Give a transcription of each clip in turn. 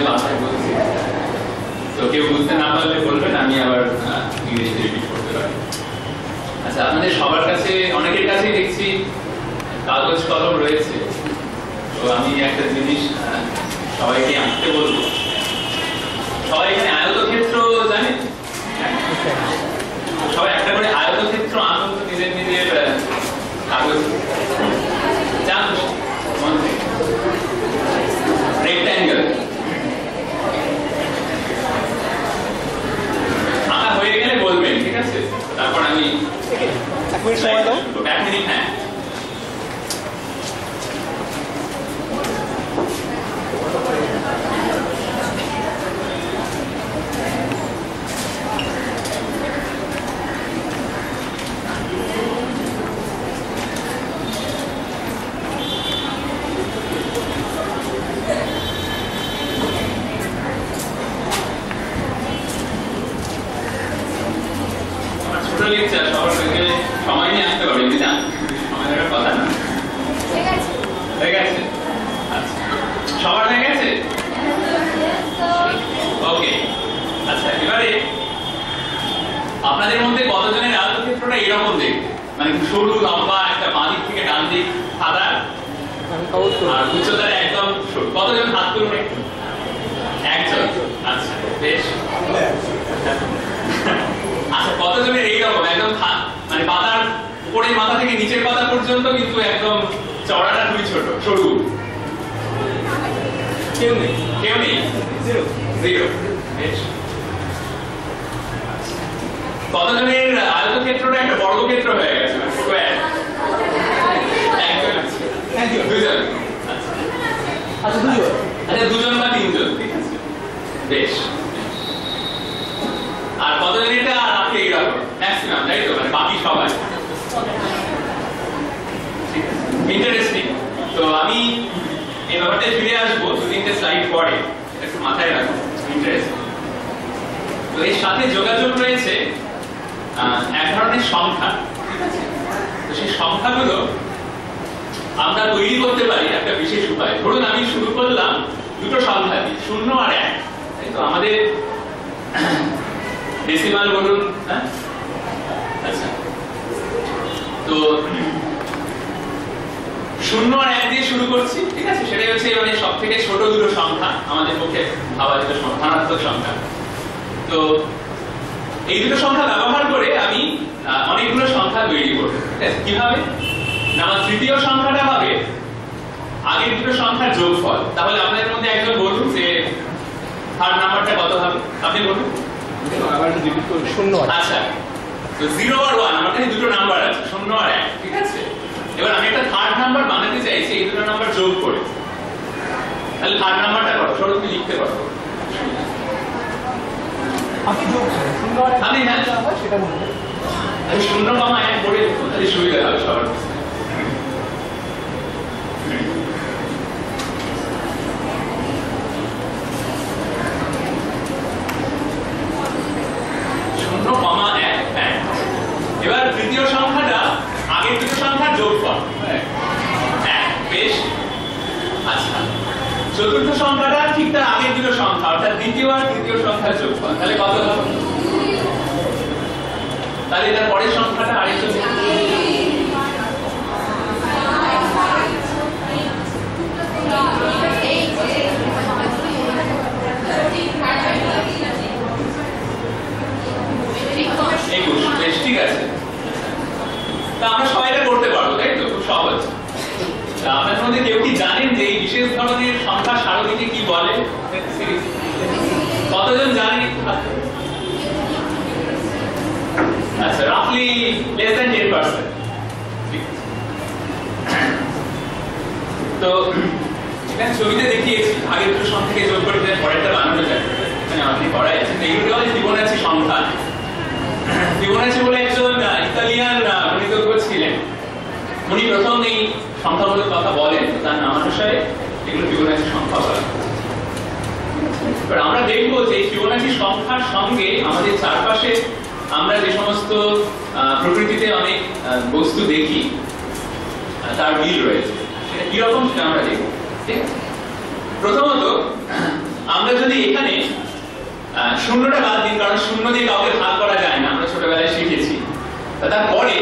বাসায় বলছি, তো কেউ বুঝতে না পারলে বলবেন, আমি আবার ইংরেজিতে রিপিট করতে পারি। আচ্ছা, আপনাদের সবার কাছে, অনেকের কাছেই দেখছি কাগজ কলম রয়েছে। তো আমি একটা জিনিস সবাইকে আঁকতে বলবো। সবাই এখানে আয়তক্ষেত্র জানে? সবাই একটা করে আয়তক্ষেত্র আঁকুন নিজের নিজের কাগজ। জানবো মন থেকে রেক্ট্যাঙ্গেল আঁকা হয়ে গেলে বলবেন, ঠিক আছে? তারপর আমি এক মিনিট সময় দাও। এক মিনিট, হ্যাঁ। সময় নিয়ে আসতে পারবে, সময় দেওয়ার কথা না। হয়ে গেছে? সবার হয়ে গেছে? ওকে। আচ্ছা, এবারে আপনাদের মধ্যে কতজনের আয়তক্ষেত্রটা এরকম দেখতে, মানে সরু লম্বা, একটা বাঁ দিক থেকে ডান দিক সাদা আর উচ্চতার একদম সরু? কতজন হাত তুলুন একটু? একজন। আচ্ছা, বেশ। আচ্ছা, কতজনের এইরকম একদম মানে পাতার উপরে মাথা থেকে নিচের পাতা পর্যন্ত কিন্তু একদম চওড়াটা খুবই ছোট, সরু? কেউ নেই? কেউ নেই? জিরো। বেশ। কতজনের আয়তক্ষেত্রটা একটা বর্গক্ষেত্র হয়ে গেছে, স্কয়ার? একজন। দুজন? আচ্ছা, দুজন। আচ্ছা, দুজন বা তিনজন, ঠিক আছে, বেশ। আর কতজন এটা আপনি এইরকম ম্যাক্সিমাম, তাই তো? মানে বাকি সবাই। ইন্টারেস্টিং। তো আমি এই ব্যাপারটা ফিরে আসবো 2-3টে স্লাইড পরে, একটু মাথায় রাখবো। ইন্টারেস্টিং। তো এর সাথে যোগাযোগ রয়েছে এক ধরনের সংখ্যা, ঠিক আছে? তো সেই সংখ্যাগুলো আমরা তৈরি করতে পারি একটা বিশেষ উপায়। ধরুন আমি শুরু করলাম দুটো সংখ্যা দিয়ে, 0 আর 1, তাই তো? আমাদের ডেসিমাল বলুন, হ্যাঁ? আচ্ছা, তো 0 আর 1 দিয়ে শুরু করছি, ঠিক আছে? সেটাই হচ্ছে মানে সব থেকে ছোট দুটো সংখ্যা আমাদের পক্ষে ভাবা যেটা ধনাত্মক সংখ্যা। তো এই দুটো সংখ্যা ব্যবহার করে আমি অনেকগুলো সংখ্যা তৈরি করবো, ঠিক আছে? কিভাবে? না, আমার তৃতীয় সংখ্যাটা হবে আগের দুটো সংখ্যার যোগফল। তাহলে আপনাদের মধ্যে একজন বলুন যে থার্ড নাম্বারটা কত হবে? আপনি বলুন। আচ্ছা, তো 0 আর 1 আমার কাছে দুটো নাম্বার আছে, 0 আর 1, ঠিক আছে? এবার আমি একটা থার্ড নাম্বার বানাতে চাইছি এই দুটো নাম্বার যোগ করে। তাহলে থার্ড নাম্বারটা কত? সরল তুমি লিখতে পারো। আপনি যোগ করুন, 0 আর 1 আমি হ্যাঁ সেটা বলুন। আমি 0,1 বলে তাহলে সুবিধা হবে সবার। এবার তৃতীয় সংখ্যাটা আগের দুটো সংখ্যার যোগফল, বেশ। আচ্ছা, চতুর্থ সংখ্যাটা ঠিক তার আগের দুটো সংখ্যা, অর্থাৎ দ্বিতীয় আর তৃতীয় সংখ্যার যোগফল। তাহলে কত হবে? তাহলে এটার পরের সংখ্যাটা আরেকটু বেশ, ঠিক আছে। তা আমরা সবাই এটা করতে পারবো, তাই তো? খুব সহজ। আপনার মধ্যে কেউ কি জানেন যে এই বিশেষ ধরনের সংখ্যা সারণীকে কি বলে? কতজন জানেন? আচ্ছা, রাফলি less than 10%। তো এখানে ছবিতে দেখিয়েছি আগের দুটো সংখ্যাকে যোগ করে পরেরটা বানানো যায়। এখানে আপনি করাই আছেন। এইগুলো হচ্ছে ফিবোনাচি সংখ্যা। ফিবোনাচি বলে একজন ইতালিয়ান গণিতজ্ঞ ছিলেন। উনি প্রথম এই সংখ্যাগুলোর কথা বলেন, তার নামানুসারে এগুলো ফিবোনাচি সংখ্যা বলা। এবার আমরা দেখবো যে ফিবোনাচি সংখ্যার সঙ্গে আমাদের চারপাশে আমরা যে সমস্ত প্রকৃতিতে অনেক বস্তু দেখি তার মিল রয়েছে। সেটা কিরকম সেটা আমরা দেখব। ঠিক আছে? প্রথমত আমরা যদি এখানে শূন্যটা বাদ দিন, কারণ শূন্য দিয়ে কাউকে ভাগ করা যায় না, আমরা ছোটবেলায় শিখেছি। তারপরে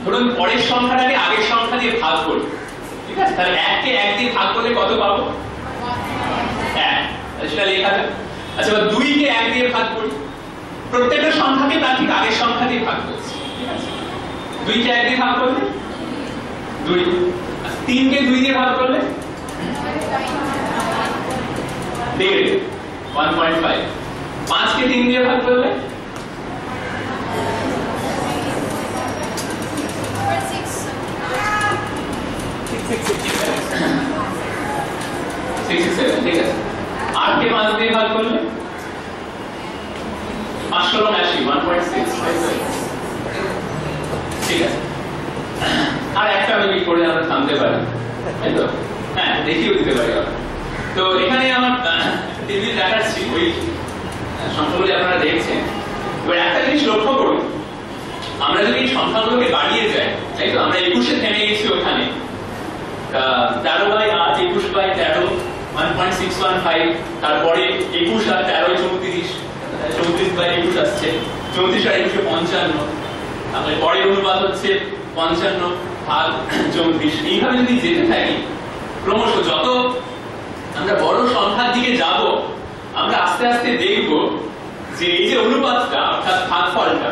ধরুন পরের সংখ্যাটাকে আগের সংখ্যা দিয়ে ভাগ করি, ঠিক আছে? তাহলে 1 কে 1 দিয়ে ভাগ করলে কত পাবো? 1, সেটা লেখা যায়। আচ্ছা, এবার 2 কে 1 দিয়ে ভাগ করি, প্রত্যেকটা সংখ্যাকে তার ঠিক আগের সংখ্যা দিয়ে ভাগ করছি, ঠিক আছে? 2 কে 1 দিয়ে ভাগ করলে 2, 3 কে 2 দিয়ে ভাগ করলে 1.5, 1.5, 5 কে 3 দিয়ে ভাগ করলে 67, ঠিক আছে? 8 কে 5 দিয়ে ভাগ করলে 580, 1.6, ঠিক আছে? আর একটা আমি করে আমরা থামতে পারি, তাই তো? হ্যাঁ, দেখিও দিতে পারি। তো এখানে আমার টেবিল দেখাচ্ছি, ওই সংখ্যাগুলি আপনারা দেখছেন। এবার একটা জিনিস লক্ষ্য করুন, আমরা যদি সংখ্যাগুলোকে বাড়িয়ে যাই, তাই তো? আমরা 21-এ থেমে গেছি ওখানে, 13/8, 21/13, 1.615, তারপরে 21 আর 13, 34, 34/21 আসছে, 34 আর 21 55, তাহলে পরের অনুপাত হচ্ছে 55 ভাগ 34। এইভাবে যদি যেতে থাকি ক্রমশ যত আমরা বড় সংখ্যার দিকে যাব, আমরা আস্তে আস্তে দেখব যে এই যে অনুপাতটা অর্থাৎ ভাগফলটা,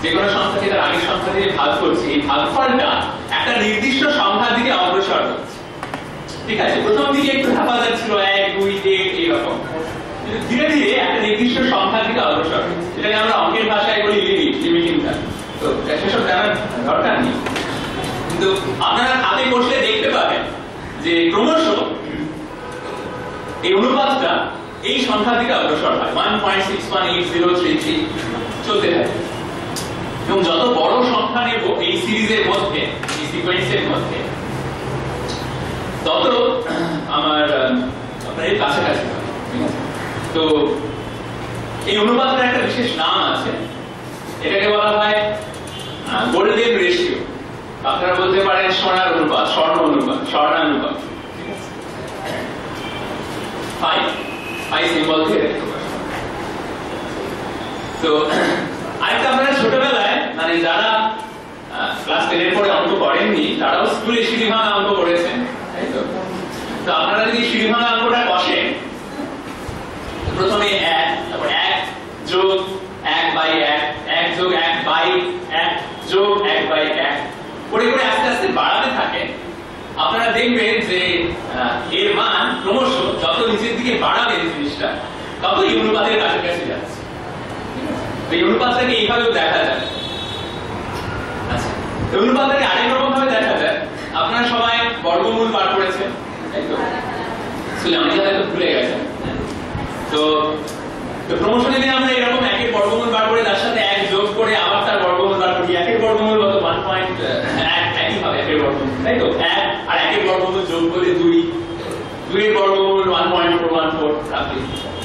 যে কোনো সংখ্যাকে তার আগের সংখ্যা দিয়ে ভাগ করছি, এই ভাগফলটা একটা নির্দিষ্ট সংখ্যার দিকে অগ্রসর হচ্ছে, ঠিক আছে? প্রথম দিকে একটু হাফাজার ছিল, 1, 2, 1 এইরকম, কিন্তু ধীরে ধীরে একটা নির্দিষ্ট সংখ্যার দিকে অগ্রসর হচ্ছে, যেটাকে আমরা অঙ্কের ভাষায় বলি লিমিটিং টার্ম। তো সেসব জানার দরকার নেই, কিন্তু আপনারা হাতে বসলে দেখতে পাবেন যে ক্রমশ এই অনুপাতটা এই সংখ্যার দিকে অগ্রসর হয়, 1.618033 চলতে থাকে। এবং যত বড় সংখ্যা নেব এই সিরিজের মধ্যে, এই সিকোয়েন্সের মধ্যে, তত আমার আপনার কাছাকাছি হবে। তো এই অনুপাতের একটা বিশেষ নাম আছে, এটাকে বলা হয় গোল্ডেন রেশিও। আপনারা বলতে পারেন সোনার অনুপাত, স্বর্ণ অনুপাত, স্বর্ণানুপাত। পাই সিম্বল দিয়ে দেখতে পারেন। তো আরেকটা, আপনারা ছোটবেলায় মানে যারা ক্লাস 10 এর পরে অঙ্ক করেননি, তারাও স্কুলে সিঁড়ি ভাঙা অঙ্ক করেছেন, তাই তো? তো আপনারা যদি সিঁড়ি ভাঙা অঙ্কটা কষেন, প্রথমে 1, তারপর 1 যোগ 1/1, 1 যোগ 1/1 যোগ 1/1 করে করে আস্তে আস্তে বাড়াতে থাকে, আপনারা দেখবেন যে এর মান ক্রমশ যত নিচের দিকে বাড়াবেন জিনিসটা, তত এই অনুপাতের কাছাকাছি যাচ্ছে। এই অনুপাতটাকে এইভাবেও দেখা যায়। আচ্ছা, এই অনুপাতটাকে আরেক রকম ভাবে দেখা যায়। আপনারা সবাই বর্গমূল বার করেছেন, তাই তো? আমি হয়তো ভুলে গেছেন। তো ক্রমশ যদি আমরা এরকম একের বর্গমূল বার করে তার সাথে 1 যোগ করে আবার তার বর্গমূল বার করি, একের বর্গমূল কত? 1.1, একই ভাবে একের বর্গমূল, তাই তো? 1 আর একের বর্গমূল যোগ করলে 2, 2 এর বর্গমূল 1.414 রাখি,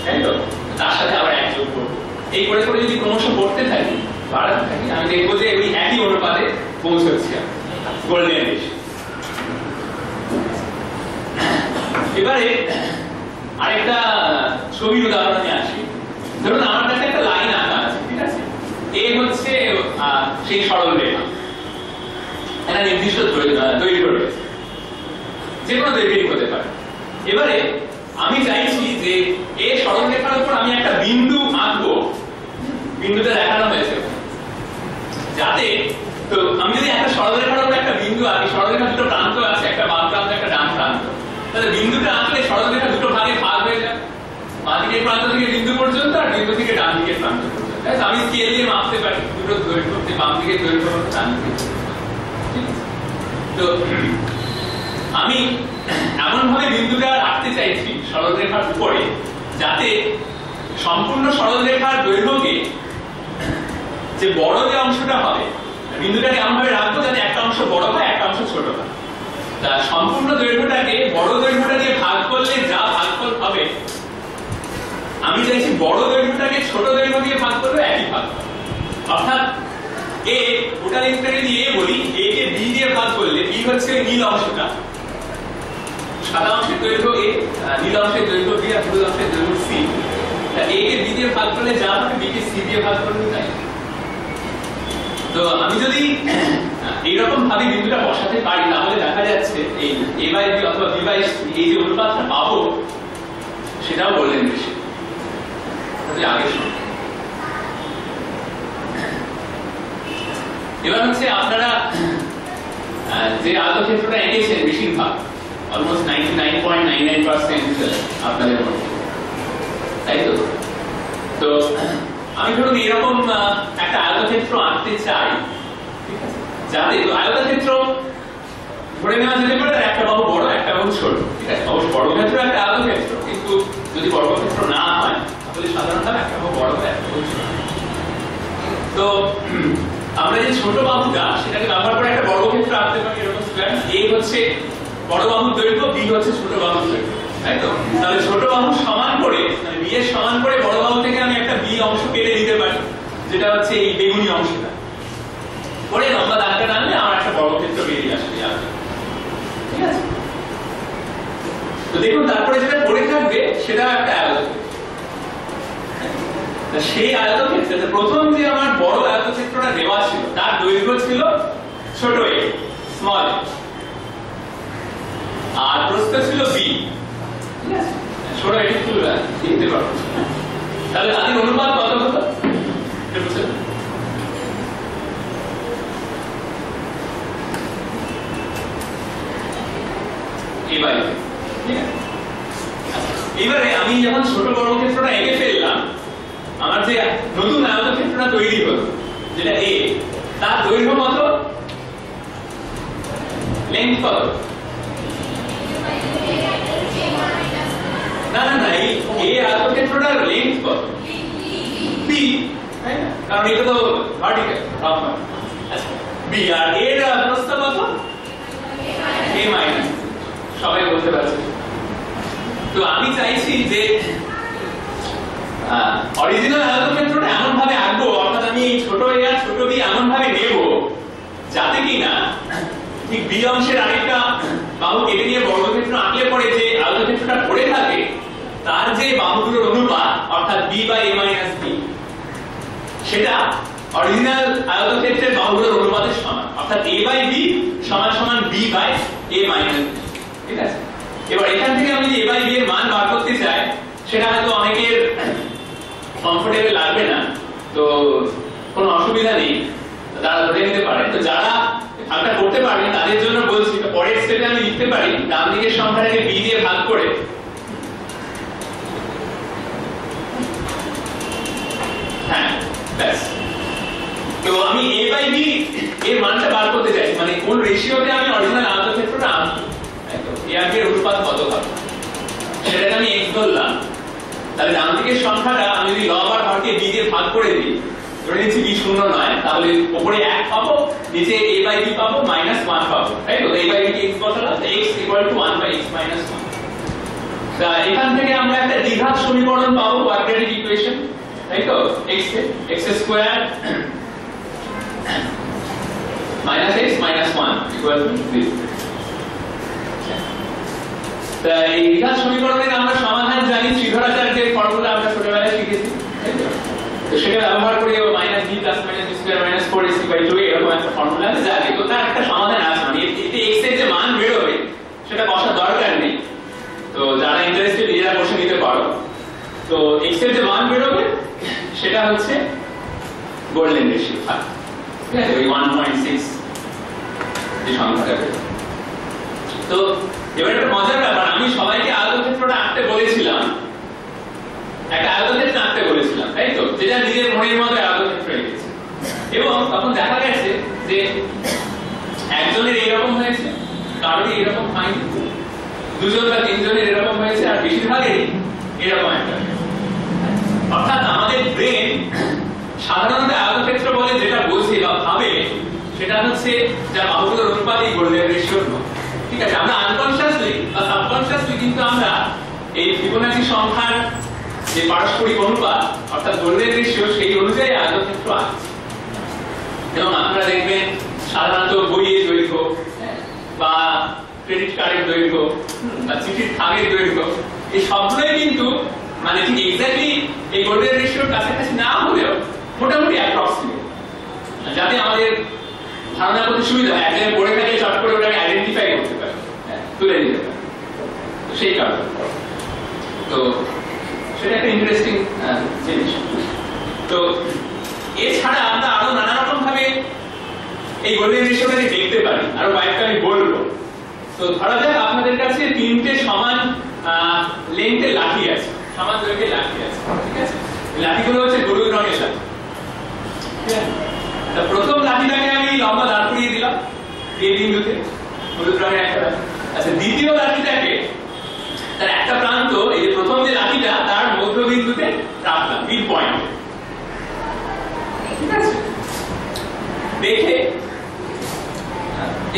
তাই তো? তার সাথে আবার 1 যোগ করব। এই করে করে যদি ক্রমশ করতে থাকি, বাড়াতে থাকি, আমি দেখবো যে ওই একই অনুপাতে পৌঁছচ্ছি গোল্ডেন রেশিও। এবারে আরেকটা ছবির উদাহরণে আসি। ধরুন আমার কাছে একটা লাইন আঁকা আছে, ঠিক আছে? এ হচ্ছে সেই সরল রেখা, একটা নির্দিষ্ট দৈর্ঘ্য রয়েছে, যে কোনো দৈর্ঘ্যই হতে পারে। এবারে আমি চাইছি যে এই সরল রেখার উপর আমি একটা বিন্দু আঁকবো, বিন্দুটা দেখানো হয়েছে যাতে, তো আমি যদি একটা সরল রেখার উপর একটা বিন্দু আঁকি, সরল রেখার দুটো প্রান্ত আছে, একটা বাম প্রান্ত একটা ডান প্রান্ত, তাহলে বিন্দুটা আঁকলে সরল রেখা দুটো ভাগে ভাগ হয়ে যায়, বাম দিকের প্রান্ত থেকে বিন্দু পর্যন্ত আর বিন্দু থেকে ডান দিকের প্রান্ত পর্যন্ত। আমি স্কেল দিয়ে মাপতে পারি দুটো দৈর্ঘ্য, বাম দিকের দৈর্ঘ্য ডান দিকের। তো আমি এমন ভাবে বিন্দুটা রাখতে চাইছি সরলরেখার উপরে, যাতে সম্পূর্ণ সরলরেখার দৈর্ঘ্যকে, যে বড় যে অংশটা হবে, বিন্দুটাকে এমন ভাবে রাখবো যাতে একটা অংশ বড় হয়, একটা অংশ ছোট হয়। তা সম্পূর্ণ দৈর্ঘ্যটাকে বড় দৈর্ঘ্যটা দিয়ে ভাগ করলে যা ভাগফল হবে, আমি চাইছি বড় দৈর্ঘ্যটাকে ছোট দৈর্ঘ্য দিয়ে ভাগ করলে একই ভাগফল। অর্থাৎ এ, ওটা লিখতে যদি এ বলি, এ কে বি দিয়ে ভাগ করলে, বি হচ্ছে নীল অংশটা, সাদা অংশের দৈর্ঘ্য a, নীল অংশের দৈর্ঘ্য b আর হলুদ অংশের দৈর্ঘ্য c। তা a কে b দিয়ে ভাগ করলে যা হবে b কে c দিয়ে ভাগ করলে তাই। তো আমি যদি এইরকম ভাবে বিন্দুটা বসাতে পারি তাহলে দেখা যাচ্ছে এই a বাই b অথবা b বাই c এই যে অনুপাতটা পাবো সেটাও বললেন বেশি। তাহলে আগে শুনুন। এবার হচ্ছে আপনারা যে আয়তক্ষেত্রটা এঁকেছেন বেশিরভাগ অলমোস্ট 99.99% আপনাদের মধ্যে, তাই তো? তো আমি ধরুন এরকম একটা আয়তক্ষেত্র আঁকতে চাই, ঠিক আছে, যাতে আয়তক্ষেত্র ধরে নেওয়া যেতে পারে একটা বাহু বড় একটা বাহু ছোট, ঠিক আছে। অবশ্য বর্গক্ষেত্র একটা আয়তক্ষেত্র, কিন্তু যদি বর্গক্ষেত্র না হয় তাহলে সাধারণত একটা বাহু বড় হয় একটা বাহু ছোট। তো আমরা যে ছোট বাহুটা সেটাকে ব্যবহার করে একটা বর্গক্ষেত্র আঁকতে পারি এরকম স্কয়ার। a হচ্ছে বড় বাহুর দৈর্ঘ্য, b হচ্ছে ছোট বাহুর দৈর্ঘ্য, তাই তো? তাহলে ছোট বাহু সমান করে মানে b এর সমান করে বড় বাহু থেকে আমি একটা b অংশ কেটে দিতে পারি, যেটা হচ্ছে এই বেগুনি অংশটা। পরে লম্বা দাগটা টানলে আমার একটা বর্গক্ষেত্র বেরিয়ে আসবে, ঠিক আছে? তো দেখুন তারপরে যেটা পড়ে থাকবে সেটা একটা আয়তক্ষেত্র। সেই আয়তক্ষেত্রে প্রথম যে আমার বড় আয়তক্ষেত্রটা দেওয়া ছিল তার দৈর্ঘ্য ছিল ছোট a, স্মল a, আর প্রস্থ ছিল b, ঠিক আছে? ছোট এটা একটু লিখতে পারবো। তাহলে তাদের অনুপাত কত হলো? এবারে আমি যখন ছোট বর্গক্ষেত্রটা এঁকে ফেললাম, আমার যে নতুন আয়তক্ষেত্রটা তৈরি হলো যেটা a, তার দৈর্ঘ্য কত, লেন্থ কত? না না না, এই আয়তক্ষেত্রটার লেন্থ কত? b, তাই না? কারণ এটা তো ভার্টিক্যাল প্রপার। আচ্ছা, b আর এর প্রস্থ কত? a মাইনাস, সবাই বলতে পারছে। তো আমি চাইছি যে অরিজিনাল আয়তক্ষেত্রটা এমন ভাবে আঁকবো, অর্থাৎ আমি ছোট a আর ছোট b এমন ভাবে নেব যাতে কিনা ঠিক b অংশের আরেকটা বাহু কেটে নিয়ে বর্গক্ষেত্র আঁকলে পরে যে আয়তক্ষেত্রটা পড়ে থাকে তার যে বাহুগুলোর অনুপাত অর্থাৎ b by a minus b সেটা অরিজিনাল আয়তক্ষেত্রের বাহুগুলোর অনুপাতের সমান, অর্থাৎ a বাই b সমান সমান b by a minus b, ঠিক আছে? এবার এখান থেকে আমি যদি a বাই b এর মান বার করতে চাই সেটা হয়তো অনেকের কমফোর্টেবল লাগবে না, তো কোনো অসুবিধা নেই, তারা ধরে নিতে পারে। তো যারা ভাগটা করতে পারবেন তাদের জন্য বলছি, পরের স্টেপে আমি লিখতে পারি ডান দিকের সংখ্যাটাকে b দিয়ে ভাগ করে হ্যাঁ ব্যাস। তো আমি a বাই b এর মানটা বার করতে চাইছি, মানে কোন রেশিওতে আমি অরিজিনাল আয়তক্ষেত্রটা আঁকবো, তাই তো? a আর b এর অনুপাত কত হবে সেটাকে আমি x ধরলাম। তাহলে ডান দিকের সংখ্যাটা আমি যদি লব আর হরকে b দিয়ে ভাগ করে দিই, ধরে নিচ্ছি b শূন্য নয়, তাহলে উপরে 1 পাবো, নিচে a বাই b পাবো -1 পাবো, তাই তো? a বাই b কে x বসালাম, x = 1 বাই x - 1। তা এখান থেকে আমরা একটা দ্বিঘাত সমীকরণ পাবো, কোয়াড্রেটিক ইকুয়েশন, তাই তো? x square -x - 1 = 0। তাই এই দ্বিঘাত সমীকরণের আমরা সমাধান জানি ত্রিঘরাচার্যের ফর্মুলা আমরা ছোটবেলায় শিখেছি, তাই তো? তো সেটা ব্যবহার করে -b + -b² - 4ac/2 এরকম একটা ফর্মুলা জানি। তো তার একটা সমাধান আছে, মানে এতে x এর যে মান বের হবে সেটা বসার দরকার নেই, তো যারা ইন্টারেস্টেড নিজেরা বসে নিতে পারো। তো x এর যে মান বের হবে সেটা হচ্ছে গোল্ডেন রেশিও, ঠিক আছে? ওই 1.6 যে সংখ্যাটা বের। তো এবার একটা মজার ব্যাপার, আমি সবাইকে আয়তক্ষেত্রটা আঁকতে বলেছিলাম, একটা আয়তক্ষেত্র আঁকতে বলেছিলাম, তাই তো? যেটা নিজের মনের মতো আয়তক্ষেত্র এঁকেছে, এবং তখন দেখা গেছে যে একজনের এরকম হয়েছে, কারোর এরকম হয়নি, দুজন বা তিনজনের এরকম হয়েছে, আর বেশিরভাগেরই এরকম একটা। অর্থাৎ আমাদের ব্রেন সাধারণত আয়তক্ষেত্র বলে যেটা বোঝে বা ভাবে সেটা হচ্ছে যা বাহুগুলোর অনুপাতই গোল্ডেন রেশিওর নয়, ঠিক আছে? আমরা আনকনসিয়াসলি বা সাবকনসিয়াসলি কিন্তু আমরা এই ফিবোনাচি সংখ্যার যে পারস্পরিক অনুপাত অর্থাৎ গোল্ডেন রেশিও সেই অনুযায়ী আয়তক্ষেত্র আঁকছি। যেমন আপনারা দেখবেন সাধারণত বইয়ের দৈর্ঘ্য বা ক্রেডিট কার্ডের দৈর্ঘ্য বা চিঠির থামের দৈর্ঘ্য, এই সবগুলোই কিন্তু মানে ঠিক এক্স্যাক্টলি এই গোল্ডেন রেশিওর কাছাকাছি না হলেও মোটামুটি অ্যাপ্রক্সিমেট, যাতে আমাদের ধারণা করতে সুবিধা হয়। একজন পড়ে থাকলে চট করে ওটাকে আইডেন্টিফাই করতে পারে, তুলে নিতে পারে, সেই কারণে। তো সেটা একটা ইন্টারেস্টিং জিনিস। তো এছাড়া আমরা আরো নানা রকম ভাবে এই গোল্ডেন রেশিওটাকে দেখতে পারি, আরো কয়েকটা আমি বলবো। তো ধরা যাক আপনাদের কাছে তিনটে সমান লেন্থের লাঠি আছে, সমান দৈর্ঘ্যের লাঠি আছে, ঠিক আছে? লাঠিগুলো হচ্ছে হলুদ রঙের লাঠি। প্রথম লাঠিটাকে আমি লম্বা দাঁড় করিয়ে দিলাম এই বিন্দুতে, হলুদ রঙের একটা লাঠি। আচ্ছা, দ্বিতীয় লাঠিটাকে তার একটা প্রান্ত, এই যে প্রথম যে লাঠিটা তার মধ্যবিন্দুতে রাখলাম, মিড পয়েন্ট, ঠিক আছে? দেখে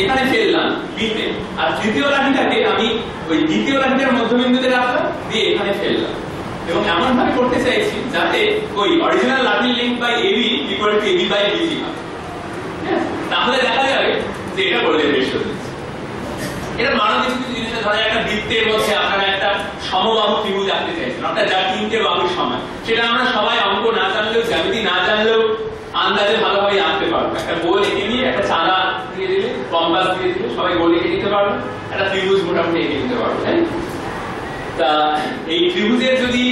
এখানে ফেললাম বিতে, আর তৃতীয় লাঠিটাকে আমি ওই দ্বিতীয় লাঠিটার মধ্যবিন্দুতে রাখলাম, দিয়ে এখানে ফেললাম। এবং এমন ভাবে করতে চাইছি যাতে ওই অরিজিনাল লাঠির length by AB equal to AB by BC হয়। তাহলে দেখা যাবে যে এটা গোল্ডেন রেশিও। এটা মানব কিছু জিনিসটা ধরে একটা বৃত্তের মধ্যে আপনারা একটা সমবাহু ত্রিভুজ আঁকতে চাইছেন, অর্থাৎ যার তিনটে বাহুর সমান। সেটা আমরা সবাই অঙ্ক না জানলেও, জ্যামিতি না জানলেও আন্দাজে ভালোভাবে আঁকতে পারবো। একটা গোল এঁকে নিয়ে একটা চাঁদা দিয়ে দিলে, কম্পাস দিয়ে দিলে সবাই গোল এঁকে দিতে পারবো, একটা ত্রিভুজ মোটামুটি এঁকে দিতে পারবো, তাই? তা এই ত্রিভুজের যদি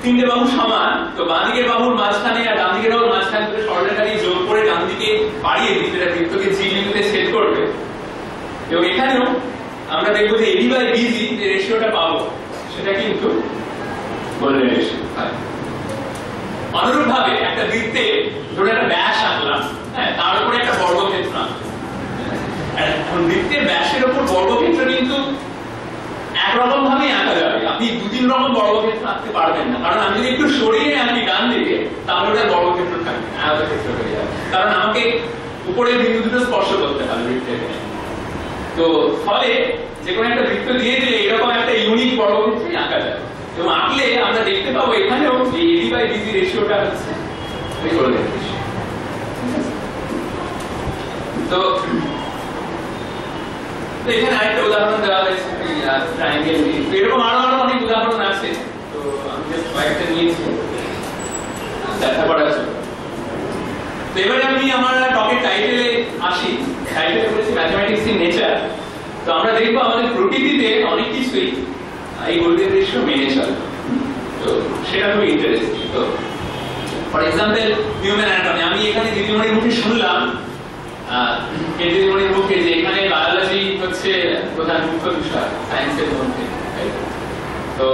তিনটে বাহু সমান, তো বাঁ দিকের বাহুর মাঝখানে আর ডান দিকের বাহুর মাঝখানে দুটো সরলরেখা দিয়ে যোগ করে ডান দিকে বাড়িয়ে দিই, যেটা বৃত্তকে জি বিন্দুতে ছেদ করবে। এবং এখানেও আমরা দেখবো যে এবি বাই বিজি যে রেশিওটা পাবো সেটা কিন্তু গোল্ডেন রেশিও। অনুরূপ ভাবে একটা বৃত্তে ধরুন একটা ব্যাস আঁকলাম, হ্যাঁ, তার উপরে একটা বর্গক্ষেত্র আঁকলাম। এখন বৃত্তের ব্যাসের উপর বর্গক্ষেত্র কিন্তু একরকম ভাবে আঁকা যাবে, আপনি দু তিন রকম বর্গক্ষেত্র আঁকতে পারবেন না। কারণ আমি যদি একটু সরিয়ে আঁকি ডান দিকে, তাহলে ওটা বর্গক্ষেত্র থাকবে, আয়তক্ষেত্র হয়ে যাবে। কারণ আমাকে উপরের বিন্দু দুটো স্পর্শ করতে হবে বৃত্তের। তো ফলে যে কোনো একটা বৃত্ত দিয়ে দিলে এরকম একটা ইউনিক বর্গক্ষেত্রই আঁকা যায়। এবং আঁকলে আমরা দেখতে পাবো এখানেও এই এবি বাই বিসি রেশিওটা হচ্ছে এই গোল্ডেন রেশিও। তো এখানে আরেকটা উদাহরণ দেওয়া হয়েছে ট্রায়াঙ্গেল দিয়ে। এরকম আরো অনেক উদাহরণ আছে, তো আমি জাস্ট কয়েকটা নিয়েছি দেখা করার জন্য। তো এবারে আমি আমার টপিক টাইটেলে আসি। টাইটেলে বলেছি ম্যাথমেটিক্স ইন নেচার। তো আমরা দেখবো আমাদের প্রকৃতিতে অনেক কিছুই এই গোল্ডেন রেশিও মেনে চলে, তো সেটা খুব ইন্টারেস্টিং। তো ফর এক্সাম্পল হিউম্যান অ্যানাটমি, আমি এখানে দিদিমণির মুখে শুনলাম দিদিমণির মুখে যে এখানে বায়োলজি হচ্ছে প্রধান মুখ্য বিষয় সায়েন্সের মধ্যে। তো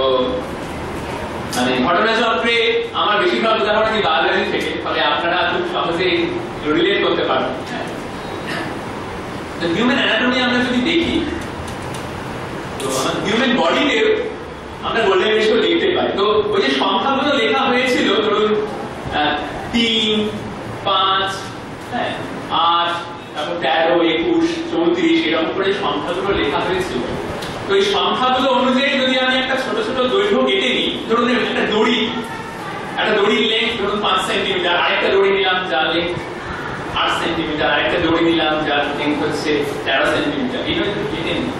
মানে ঘটনাচক্রে আমার বেশিরভাগ উদাহরণই বায়োলজি থেকে, ফলে আপনারা খুব সহজেই রিলেট করতে পারবেন। তো হিউম্যান অ্যানাটমি আমরা যদি দেখি, তো হিউম্যান বডিতে আমরা গোল্ডেন রেশিও দেখতে পাই। তো ওই যে সংখ্যাগুলো লেখা হয়েছিল, ধরুন 3, 5, 8, তারপর 13, 21, 34 এরকম করে সংখ্যাগুলো লেখা হয়েছিল। তো এই সংখ্যাগুলো অনুযায়ী যদি আমি একটা ছোট ছোট দৈর্ঘ্য কেটে নিই, ধরুন একটা দড়ির লেন্থ ধরুন 5 সেন্টিমিটার, আরেকটা দড়ি নিলাম যার লেন্থ 8 সেন্টিমিটার, আরেকটা দড়ি নিলাম যার লেন্থ হচ্ছে 13 সেন্টিমিটার, এইভাবে কেটে নিই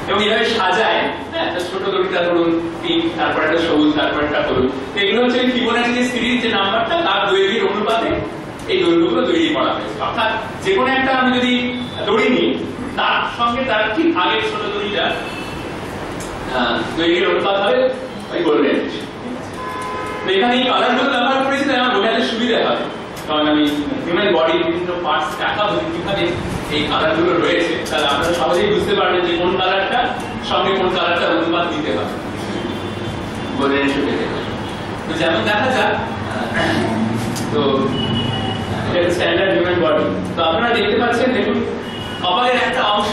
এবং এইভাবে সাজায়। হ্যাঁ, ছোট দড়িটা ধরুন পিঙ্ক, তারপর একটা সবুজ, তারপর একটা হলুদ। এগুলো হচ্ছে ফিবোনাচি সিরিজ যে নাম্বারটা, তার দৈর্ঘ্যের অনুপাতে এই দৈর্ঘ্যগুলো তৈরি করা হয়েছে। অর্থাৎ যে কোনো একটা আমি যদি দড়ি নিই, তার সঙ্গে তার ঠিক আগের ছোট দড়িটা দৈর্ঘ্যের অনুপাত হবে ওই গোল্ডেন রেশিও। তো এখানে এই কালারগুলো ব্যবহার করেছি তাই আমার বোঝাতে সুবিধা হয়, কারণ আমি হিউম্যান বডির বিভিন্ন পার্টস দেখাবো কিভাবে এই কালারগুলো রয়েছে, তাহলে আপনারা সহজেই বুঝতে পারবেন যে কোন কালারটা সঙ্গে কোন কালারটা অনুপাত দিতে হবে গোল্ডেন রেশিও পেতে। তো যেমন দেখা যাক, তো এটা স্ট্যান্ডার্ড হিউম্যান বডি। তো আপনারা দেখতে পাচ্ছেন, দেখুন কপালের একটা অংশ,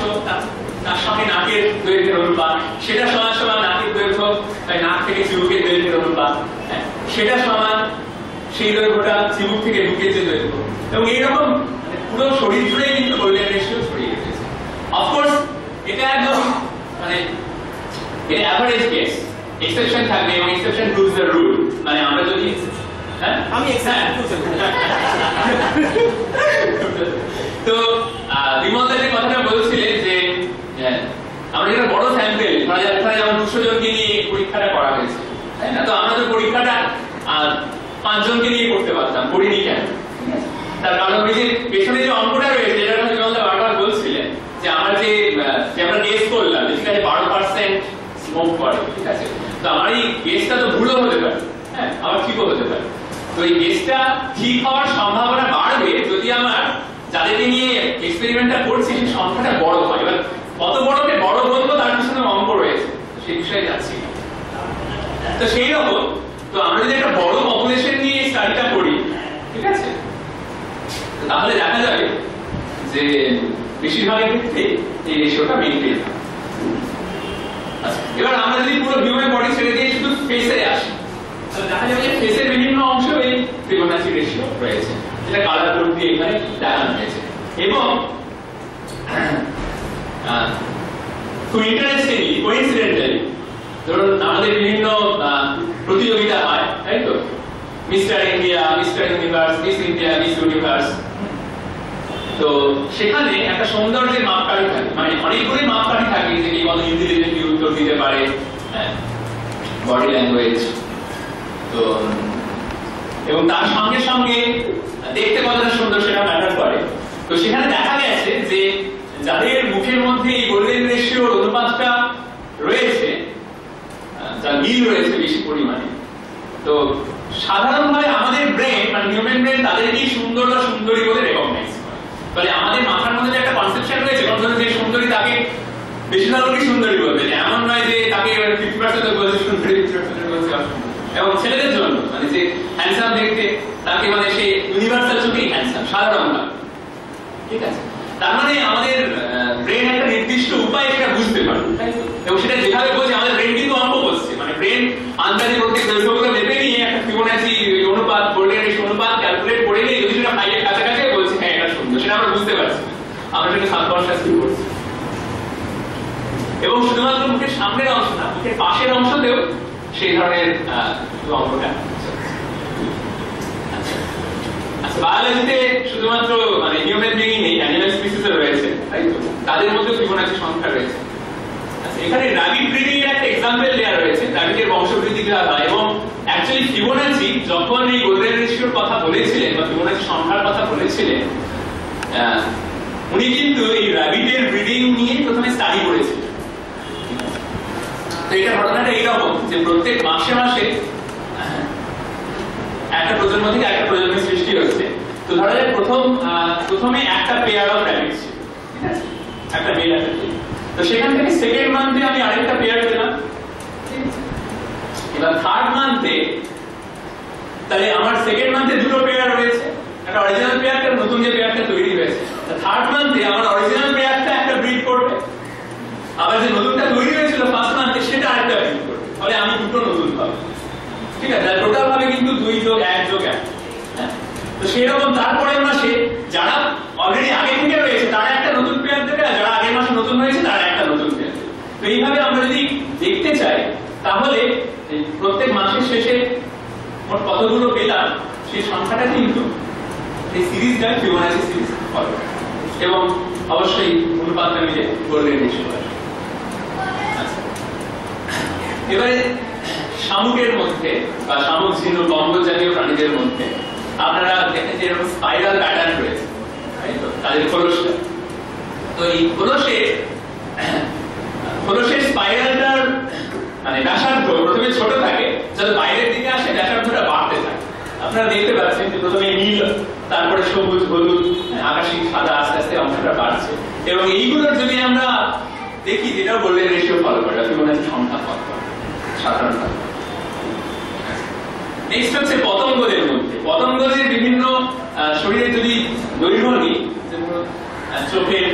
তার সঙ্গে নাকের দৈর্ঘ্যের অনুপাত, সেটা সমান সমান নাকের দৈর্ঘ্য, তাই নাক থেকে চিবুকের দৈর্ঘ্যের অনুপাত, সেটা সমান সেই দৈর্ঘ্যটা চিবুক থেকে বুকের যে দৈর্ঘ্য। এবং এইরকম পুরো শরীর জুড়ে কিন্তু গোল্ডেন রেশিও ছড়িয়ে গেছে। অফকোর্স এটা একদম মানে এটা অ্যাভারেজ কেস, এক্সেপশন থাকবে এবং এক্সেপশন প্রুভস দ্য রুল। মানে আমরা যদি আমি তো বিমল দা যে কথাটা বলছিলেন যে আমাদের একটা বড় স্যাম্পেল ধরা যাচ্ছে যেমন 200 জনকে নিয়ে পরীক্ষাটা করা হয়েছে, তাই না? তো আমরা তো পরীক্ষাটা 5 জনকে নিয়ে করতে পারতাম, করিনি কেন? তার কারণ ওই যে পেছনে যে অঙ্কটা রয়েছে যেটা কথা বারবার বলছিলেন যে আমার যে আমরা গেস করলাম ঠিক আছে 12% স্মোক করে, ঠিক আছে? তো আমার এই গেসটা তো ভুলও হতে পারে, হ্যাঁ, আবার ঠিকও হতে পারে। তো এই গেসটা ঠিক হওয়ার সম্ভাবনা বাড়বে যদি আমার যাদেরকে নিয়ে এক্সপেরিমেন্টটা করছি সেই সংখ্যাটা বড় হয়। এবার কত বড়কে বড় বলবো তার পিছনে অঙ্ক রয়েছে, সেই বিষয়ে যাচ্ছি। তো সেই রকম তো আমরা যদি একটা বড় পপুলেশন নিয়ে স্টাডিটা করি, ঠিক আছে, তাহলে দেখা যাবে যে বেশিরভাগের ক্ষেত্রে এই রেশিওটা মেইনটেইন হয়। এবার আমরা যদি পুরো হিউম্যান বডি ছেড়ে দিয়ে শুধু ফেসে আসি তাহলে দেখা যাবে যে ফেসের বিভিন্ন অংশ এই ফিবোনাচি রেশিও রয়েছে, যেটা কালার কোড দিয়ে এখানে দেখানো হয়েছে। এবং খুব ইন্টারেস্টিংলি কোইন্সিডেন্টালি ধরুন আমাদের বিভিন্ন প্রতিযোগিতা হয়, তাই তো, mister India, mister universe, miss India, miss universe. তো সেখানে একটা সৌন্দর্যের মাপকাঠি থাকে, মানে অনেকগুলো মাপকাঠি থাকে যে কি কত ইন্টেলিজেন্টলি উত্তর দিতে পারে, বডি ল্যাঙ্গুয়েজ। তো এবং তার সঙ্গে সঙ্গে দেখতে কতটা সুন্দর সেটা ম্যাটার করে। তো সেখানে দেখা গেছে যে যাদের মুখের মধ্যে এই গোল্ডেন রেশিওর অনুপাতটা রয়েছে, যার মিল রয়েছে বেশি পরিমাণে, তো সাধারণভাবে আমাদের ব্রেন মানে হিউম্যান ব্রেন তাদেরকেই সুন্দর বা সুন্দরী বলে রেকগনাইজ করে। ফলে আমাদের মাথার মধ্যে একটা কনসেপশন রয়েছে যে সুন্দরী তাকে বেশিরভাগ লোকই সুন্দরী বলবে, এমন নয় যে তাকে 50% বলছে সুন্দরী, 50% বলছে অসুন্দরী। এবং ছেলেদের জন্য মানে যে হ্যান্ডসাম দেখতে তাকে মানে সে ইউনিভার্সাল চোখেই হ্যান্ডসাম সাধারণভাবে, ঠিক আছে? তার মানে আমাদের ব্রেন একটা নির্দিষ্ট উপায়ে সেটা বুঝতে পারে, এবং সেটা যেভাবে বলছে আমাদের ব্রেন কিন্তু অঙ্ক বলছে, মানে ব্রেন আন্দাজে প্রত্যেক দৈর্ঘ্যগুলো মেপে নিয়ে একটা ফিবোনাচি অনুপাত, গোল্ডেন রেশিও অনুপাত ক্যালকুলেট করে নিয়ে যদি সেটা 5 এর কাছাকাছি বলছে হ্যাঁ এটা সুন্দর, সেটা আমরা বুঝতে পারছি, আমরা সেটা সাবকনশিয়াসলি করছি। এবং শুধুমাত্র মুখের সামনের অংশ না, মুখের পাশের অংশতেও সেই ধরনের অঙ্কটা। আচ্ছা, বায়োলজিতে শুধুমাত্র মানে হিউম্যান বিইং নেই, অ্যানিমাল স্পিসিসও রয়েছে, তাই তো? তাদের মধ্যে ফিবোনাচি সংখ্যা রয়েছে। আচ্ছা, এখানে রাবিট ব্রিডিং এর একটা এক্সাম্পল দেওয়া রয়েছে, রাবিটের বংশবৃদ্ধি করা হয়। এবং অ্যাকচুয়ালি ফিবোনাচি যখন এই গোল্ডেন রেশিওর কথা বলেছিলেন বা ফিবোনাচি সংখ্যার কথা বলেছিলেন, উনি কিন্তু এই রাবিটের ব্রিডিং নিয়ে প্রথমে স্টাডি করেছিলেন। তো এটা ঘটনাটা এইরকম যে প্রত্যেক মাসে মাসে একটা প্রজন্ম থেকে একটা প্রজন্মের সৃষ্টি হচ্ছে। তো ধরা যায় প্রথমে একটা পেয়ার অফ র্যাবিট ছিল, ঠিক আছে, একটা মেল একটা ফিমেল। তো সেখান থেকে সেকেন্ড মান্থে আমি আরেকটা পেয়ার পেলাম, এবার থার্ড মান্থে তাহলে আমার সেকেন্ড মান্থে দুটো পেয়ার রয়েছে, একটা অরিজিনাল পেয়ার আর নতুন যে পেয়ারটা তৈরি হয়েছে। থার্ড মান্থে আমার অরিজিনাল পেয়ারটা একটা ব্রিড করবে, আবার যে নতুনটা তৈরি হয়েছিল ফার্স্ট মান্থে সেটা আরেকটা ব্রিড করবে, তাহলে আমি দুটো নতুন পাবো, ঠিক আছে? টোটাল ভাবে কিন্তু 2 যোগ 1 যোগ 1। তো সেই রকম তারপরের মাসে যারা অলরেডি আগে থেকে রয়েছে তারা একটা নতুন পেয়ার দেবে, আর যারা আগের মাসে নতুন হয়েছে তারা একটা নতুন পেয়ার দেবে। তো এইভাবে আমরা যদি দেখতে চাই তাহলে প্রত্যেক মাসের শেষে মোট কতগুলো পেলাম সেই সংখ্যাটা কিন্তু এই সিরিজটা ফিবোনাচি সিরিজ হবে, এবং অবশ্যই অনুপাতটা মিলে গোল্ডেন রেশিও হবে। এবারে শামুকের মধ্যে বা শামুক, ঝিনুক, গম্বুজ জাতীয় প্রাণীদের মধ্যে আপনারা দেখেন যে এরকম স্পাইরাল প্যাটার্ন রয়েছে, তাই তো, তাদের খোলসটা। তো এই খোলসের স্পাইরালটার মানে ব্যাসার্ধ প্রথমে ছোট থাকে, যত বাইরের দিকে আসে ব্যাসার্ধটা বাড়তে থাকে। আপনারা দেখতে পাচ্ছেন যে প্রথমে নীল, তারপরে সবুজ, হলুদ, আকাশী, সাদা, আস্তে আস্তে অংশটা বাড়ছে। এবং এইগুলোর যদি আমরা দেখি যেটাও গোল্ডেন রেশিও ফলো করে, ফিবোনাচি সংখ্যা ফলো করে সাধারণত। নেক্সট হচ্ছে পতঙ্গদের মধ্যে। পতঙ্গদের বিভিন্ন শরীরের যদি দৈর্ঘ্য নিই, চোখের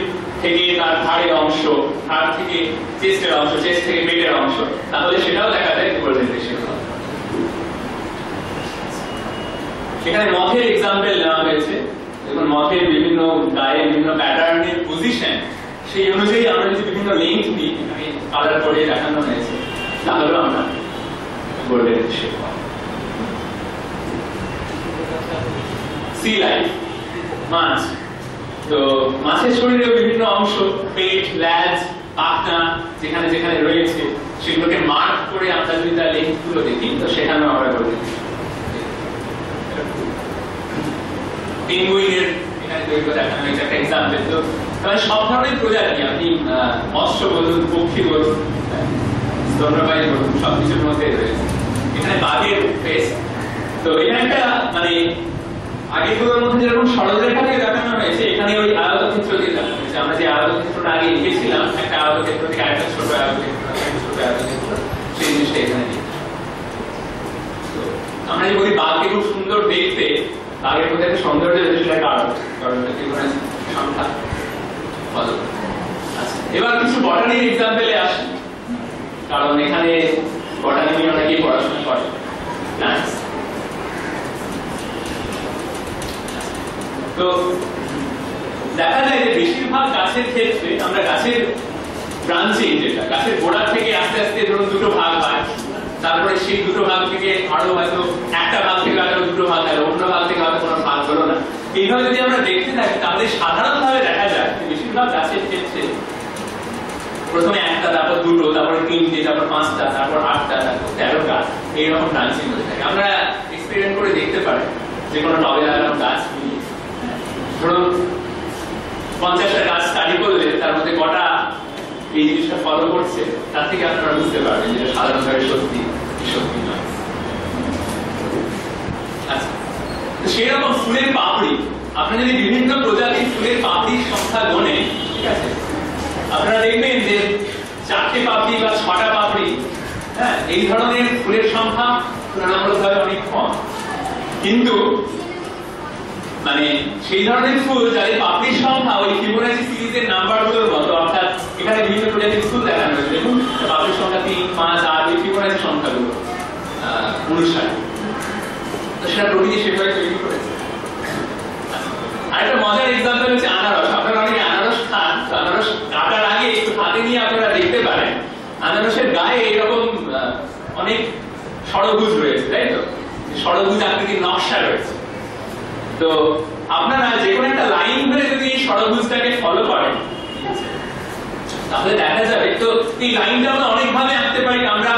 থেকে তার ঘাড়ের অংশ, ঘাড় থেকে চেস্টের অংশ, চেস্ট থেকে পেটের অংশ, তাহলে সেটাও দেখা যায় গোল্ডেন রেশিও। এখানে মথের এক্সাম্পল নেওয়া হয়েছে। দেখুন মথের বিভিন্ন গায়ে বিভিন্ন প্যাটার্নের পজিশন, সেই অনুযায়ী আমরা যদি বিভিন্ন লিঙ্ক দিই, এখানে কালার করে দেখানো হয়েছে, তাহলেও আমরা গোল্ডেন রেশিও পাবো। সি লাইফ, মাছ। তো মাছের শরীরে বিভিন্ন অংশ, পেট, ল্যাজ, পাখনা যেখানে যেখানে রয়েছে সেগুলোকে মার্ক করে আমরা যদি তার লেন্থ গুলো দেখি তো সেখানে আমরা বলি পেঙ্গুইনের এখানে দৈর্ঘ্য দেখানো হয়েছে একটা এক্সাম্পল। তো তাহলে সব ধরনের প্রজাতি আপনি মৎস্য বলুন, পক্ষী বলুন, স্তন্যপায়ী বলুন, সবকিছুর মধ্যে রয়েছে। এখানে বাঘের ফেস, তো এখানে একটা মানে আগেগুলোর মধ্যে যেরকম সরলরেখা দিয়ে দেখানো হয়েছে এখানে ওই আয়তক্ষেত্র দিয়ে দেখানো হয়েছে। আমরা যে আয়তক্ষেত্রটা আগে লিখেছিলাম একটা আয়তক্ষেত্র থেকে আরেকটা ছোট আয়তক্ষেত্র, ছোট আয়তক্ষেত্র, সেই জিনিসটা এখানে দিয়ে। তো আমরা যে বলি বাঘকে খুব সুন্দর দেখতে, বাঘের মধ্যে একটা সৌন্দর্য রয়েছে, সেটা কারণ ফিবোনাচি সংখ্যা ফলো। আচ্ছা, এবার কিছু বটানির এক্সাম্পলে আসি, কারণ এখানে বটানি নিয়ে অনেকেই পড়াশোনা করে। তো দেখা যায় যে বেশিরভাগ গাছের ক্ষেত্রে আমরা গাছের ব্রাঞ্চিং, যেটা গাছের গোড়া থেকে আস্তে আস্তে ধরুন দুটো ভাগ হয়, তারপরে সেই দুটো ভাগ থেকে আরো হয়তো একটা ভাগ থেকে আরো দুটো ভাগ হলো, অন্য ভাগ থেকে হয়তো কোনো ভাগ হলো না। এইভাবে যদি আমরা দেখতে থাকি তাহলে সাধারণভাবে দেখা যায় বেশিরভাগ গাছের ক্ষেত্রে প্রথমে একটা, তারপর দুটো, তারপরে তিনটে, তারপর পাঁচটা, তারপর আটটা, তারপর 13টা, এইরকম ব্রাঞ্চিং হয়ে থাকে। আমরা এক্সপেরিমেন্ট করে দেখতে পারি যে কোনো টবে লাগানো গাছ নিয়ে ধরুন 50টা গাছ স্টাডি করলে তার মধ্যে কটা এই জিনিসটা ফলো করছে, তার থেকে আপনারা বুঝতে পারবেন যে সাধারণভাবে সত্যি সত্যি নয়। আচ্ছা, সেই রকম ফুলের পাপড়ি, আপনারা যদি বিভিন্ন প্রজাতির ফুলের পাপড়ির সংখ্যা গোনেন, ঠিক আছে, আপনারা দেখবেন যে 4টে পাপড়ি বা 6টা পাপড়ি, হ্যাঁ, এই ধরনের ফুলের সংখ্যা তুলনামূলকভাবে অনেক কম। কিন্তু মানে সেই ধরনের ফুল যাদের পাপড়ির সংখ্যা ওই ফিবোনাচি সিরিজের নাম্বারগুলোর মতো, অর্থাৎ এখানে বিভিন্ন প্রজাতির ফুল দেখানো হয়েছে, দেখুন পাপড়ির সংখ্যা 3, 5, 8, ওই ফিবোনাচি সংখ্যাগুলো অনুসারে, তো সেটা প্রকৃতি সেভাবে তৈরি করেছে। আরেকটা মজার এক্সাম্পল হচ্ছে আনারস। আপনারা অনেকে আনারস খান, তো আনারস কাটার আগে একটু হাতে নিয়ে আপনারা দেখতে পারেন আনারসের গায়ে এরকম অনেক ষড়ভুজ রয়েছে, তাই তো? ষড়ভুজ আকৃতির নকশা রয়েছে। তো আপনারা যে কোনো একটা লাইন ধরে যদি এই ষড়ভুজটাকে ফলো করেন তাহলে দেখা যাবে, তো এই লাইনটা আমরা অনেক ভাবে আঁকতে পারি। আমরা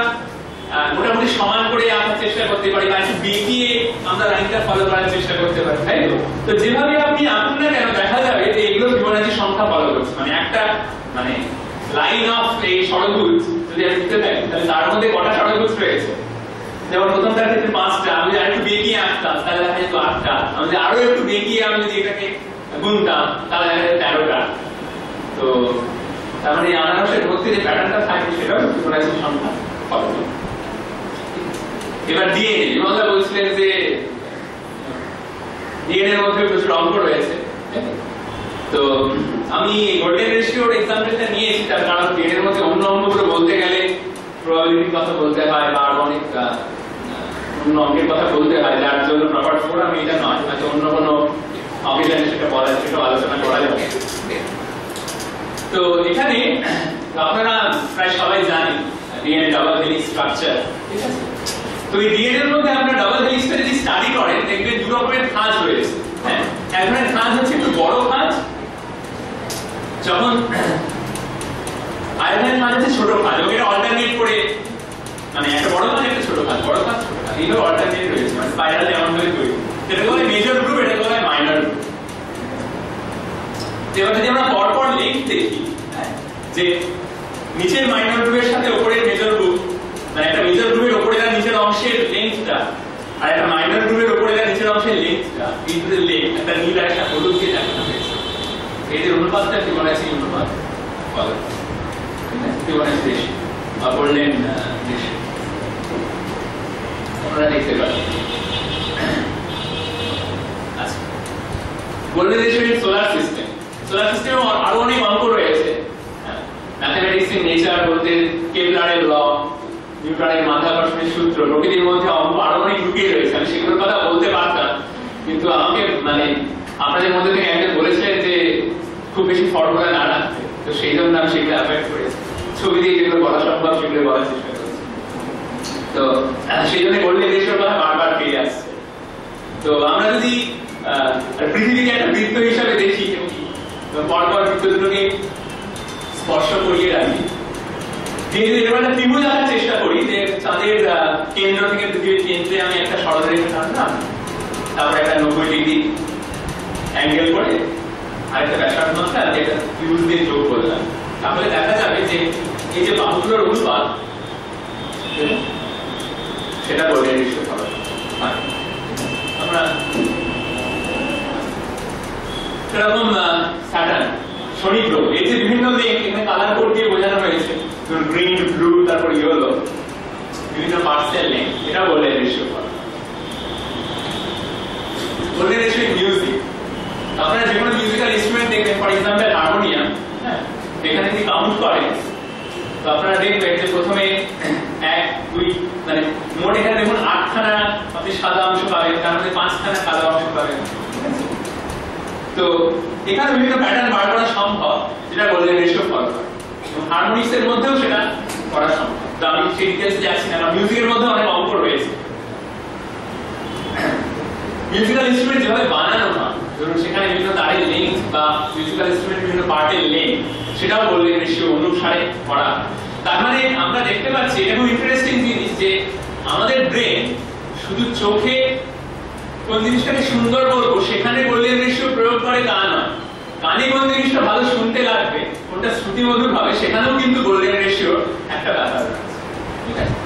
মোটামুটি সমান করে আঁকার চেষ্টা করতে পারি, বা একটু বেঁকিয়ে আমরা লাইনটা ফলো করার চেষ্টা করতে পারি, তাই তো? তো যেভাবে আপনি আঁকুন না কেন দেখা যাবে যে এগুলো ফিবোনাচি সংখ্যা ফলো করছে। মানে একটা মানে লাইন অফ এই ষড়ভুজ যদি আমি দিতে থাকি তাহলে তার মধ্যে কটা ষড়ভুজ রয়েছে, যেমন প্রথমটার ক্ষেত্রে 5টা, আমি যদি আরেকটু বেঁকিয়ে আঁকতাম তাহলে দেখা যেত 8টা, আমি যদি আরো একটু বেঁকিয়ে আমি যদি এটাকে গুনতাম তাহলে দেখা যেত 13টা। তো তার মানে আনারসের মধ্যে যে প্যাটার্নটা থাকে সেটাও ফিবোনাচি সংখ্যা ফলো করে। এবার ডিএনএ, বিমলদা বলছিলেন যে ডিএনএ এর মধ্যে প্রচুর অঙ্ক রয়েছে, তো আমি গোল্ডেন রেশিওর এক্সাম্পলটা নিয়েছি তার কারণ ডিএনএ এর মধ্যে অন্য অঙ্কগুলো বলতে গেলে প্রবাবিলিটির কথা বলতে হয় বা অনেক অন্য অঙ্কের কথা বলতে হয়, যার জন্য প্রপার ফোরাম এটা নয়, হয়তো অন্য কোনো অকেশনে সেটা বলা, সেটা আলোচনা করা যাবে। তো এখানে আপনারা প্রায় সবাই জানেন ডিএনএ ডাবল হেলিক্স স্ট্রাকচার, ঠিক আছে? তো এই ডিএনএ এর মধ্যে আপনারা ডাবল হেলিক্সটা যদি স্টাডি করেন দেখবেন দু রকমের খাঁজ রয়েছে। হ্যাঁ, এক ধরনের খাঁজ হচ্ছে একটু বড় খাঁজ, যখন আরেকটা খাঁজ হচ্ছে ছোট খাঁজ, এবং এটা অল্টারনেট করে, মানে একটা বড় খাঁজ একটা ছোট খাঁজ, বড় খাঁজ ছোট খাঁজ, এইভাবে অল্টারনেট রয়েছে, মানে স্পাইরাল যেমন ভাবে তৈরি। এটা বলে মেজর গ্রুপ, এটা বলে মাইনর গ্রুপ। এবার যদি আমরা পরপর লিঙ্ক দেখি, যে নিচের মাইনর গ্রুপের সাথে উপরের মেজর গ্রুপ, মানে একটা মেজর গ্রুপের উপরে আর নিচের অংশের লেন্থটা, আর একটা মাইনর গ্রুপের উপরে আর নিচের অংশের লেন্থটা, এই দুটো লেন্থ একটা নীল আর একটা হলুদ দিয়ে দেখানো হয়েছে। এদের অনুপাতটা ফিবোনাচি অনুপাত বলে, ফিবোনাচি রেশিও বা গোল্ডেন রেশিও আপনারা দেখতে পারেন। আচ্ছা, golden ratio in solar system, solar সিস্টেমে আরো অনেক অঙ্ক রয়েছে। ম্যাথমেটিক্স ইন নেচার বলতে কেপলারের ল, নিউটনের মাধ্যাকর্ষণের সূত্র, প্রকৃতির মধ্যে অঙ্ক আরো অনেক লুকিয়ে রয়েছে। আমি সেগুলোর কথা বলতে পারতাম, কিন্তু আমাকে মানে আপনাদের মধ্যে থেকে একজন বলেছিলেন যে খুব বেশি ফর্মুলা না রাখতে, তো সেই জন্য আমি সেগুলো অ্যাভয়েড করেছি। ছবি দিয়ে যেগুলো বলা সম্ভব সেগুলো বলার চেষ্টা করেছি। তো সেই জন্য গোল্ডেন রেশিওর কথা বারবার ফিরে আসছে। তো আমরা যদি পৃথিবীকে একটা বৃত্ত হিসাবে দেখি, পরপর বৃত্ত দুটোকে স্পর্শ করিয়ে রাখি। যেহেতু এবার একটা ত্রিভুজ আঁকার চেষ্টা করি, যে চাঁদের কেন্দ্র থেকে পৃথিবীর কেন্দ্রে আমি একটা সরলরেখা টানলাম, তারপরে একটা 90 ডিগ্রি অ্যাঙ্গেল করে আরেকটা ব্যাসার্ধ মাত্রা একটা ত্রিভুজ দিয়ে যোগ করলাম, তাহলে দেখা যাবে যে এই যে বাহুগুলোর অনুপাত সেটা গোল্ডেন রেশিও হবে। আমরা এরকম স্যাটার্ন, শনি গ্রহ, এই যে বিভিন্ন লিঙ্ক এখানে কালার কোড দিয়ে বোঝানো হয়েছে, গ্রিন, ব্লু, তারপর ইয়েলো, বিভিন্ন পার্সেল লিঙ্ক, এটা গোল্ডেন রেশিও হবে। গোল্ডেন রেশিও মিউজিক, আপনারা যে কোনো মিউজিক্যাল ইনস্ট্রুমেন্ট দেখবেন, ফর এক্সাম্পল হারমোনিয়াম, হ্যাঁ, এখানে যদি কাউন্ট করেন তো আপনারা দেখবেন যে প্রথমে 1, 2, মানে মোট এখানে দেখুন 8খানা আপনি সাদা অংশ পাবেন, তার মধ্যে 5খানা কালো অংশ পাবেন। তো এখানে বিভিন্ন প্যাটার্ন বার করা সম্ভব, যেটা গোল্ডেন রেশিও ফলো করে, এবং হারমোনিক্স এর মধ্যেও সেটা করা সম্ভব। তো আমি সেই ডিটেইলসে যাচ্ছি না, কারণ মিউজিকের মধ্যে অনেক অঙ্ক রয়েছে। মিউজিক্যাল ইনস্ট্রুমেন্ট যেভাবে বানানো হয়, ধরুন সেখানে বিভিন্ন তারের লেন্থ বা মিউজিক্যাল ইনস্ট্রুমেন্ট বিভিন্ন পার্টের লেন্থ, সেটাও গোল্ডেন রেশিও অনুসারে করা। তার মানে আমরা দেখতে পাচ্ছি, এটা খুব ইন্টারেস্টিং জিনিস, যে আমাদের ব্রেন শুধু চোখে কোন জিনিসটাকে সুন্দর বলবো সেখানে গোল্ডেন রেশিও প্রয়োগ করে তা নয়, কানে কোন জিনিসটা ভালো শুনতে লাগবে, কোনটা শ্রুতিমধুর হবে, সেখানেও কিন্তু গোল্ডেন রেশিও একটা ব্যাপার আছে। ঠিক আছে,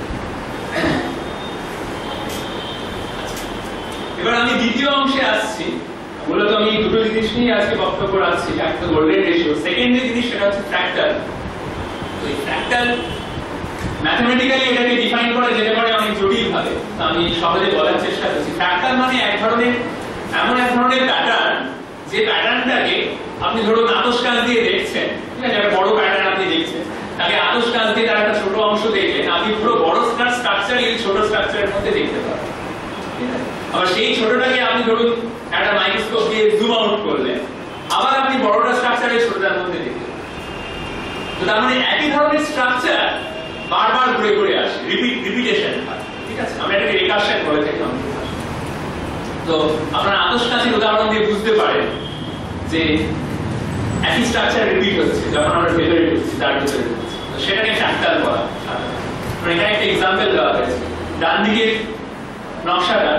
এবার আমি দ্বিতীয় অংশে আসছি। মূলত আমি দুটো জিনিস নিয়ে আজকে বক্তব্য রাখছি, একটা গোল্ডেন রেশিও, সেকেন্ড যে জিনিস সেটা হচ্ছে ফ্র্যাক্টাল। তো এই ফ্র্যাক্টাল ম্যাথমেটিক্যালি এটাকে ডিফাইন করা যেতে পারে অনেক জটিল ভাবে, তো আমি সহজে বলার চেষ্টা করছি। ফ্র্যাক্টাল মানে এক ধরনের এমন এক ধরনের প্যাটার্ন, যে প্যাটার্নটাকে আপনি ধরুন আতশ কাঁচ দিয়ে দেখছেন, ঠিক আছে, একটা বড় প্যাটার্ন আপনি দেখছেন, তাকে আতশ কাঁচ দিয়ে তার একটা ছোট অংশ দেখলেন, আপনি পুরো বড় স্ট্রাকচার এই ছোট স্ট্রাকচারের মধ্যে দেখতে পাবেন। ঠিক আছে, আবার সেই ছোটটাকে আপনি ধরুন একটা মাইক্রোস্কোপ দিয়ে জুম আউট করলেন, আবার আপনি বড়টা স্ট্রাকচারের ছোটটার মধ্যে দেখতে পাবেন। তো তার মানে একই ধরনের স্ট্রাকচার বারবার ঘুরে ঘুরে আসে, রিপিটেশন হয়। ঠিক আছে, আমরা এটাকে রিকারশন বলে থাকি। তো আপনারা আতশ কাঁচের উদাহরণ দিয়ে বুঝতে পারেন যে একই স্ট্রাকচার রিপিট হচ্ছে, যখন আমরা ভেতরে ঢুকছি তার ভিতরে ঢুকছি, তো সেটাকে ফ্র্যাক্টাল বলা হয়। এখানে একটা এক্সাম্পল দেওয়া হয়েছে, ডান দিকের নকশাটা,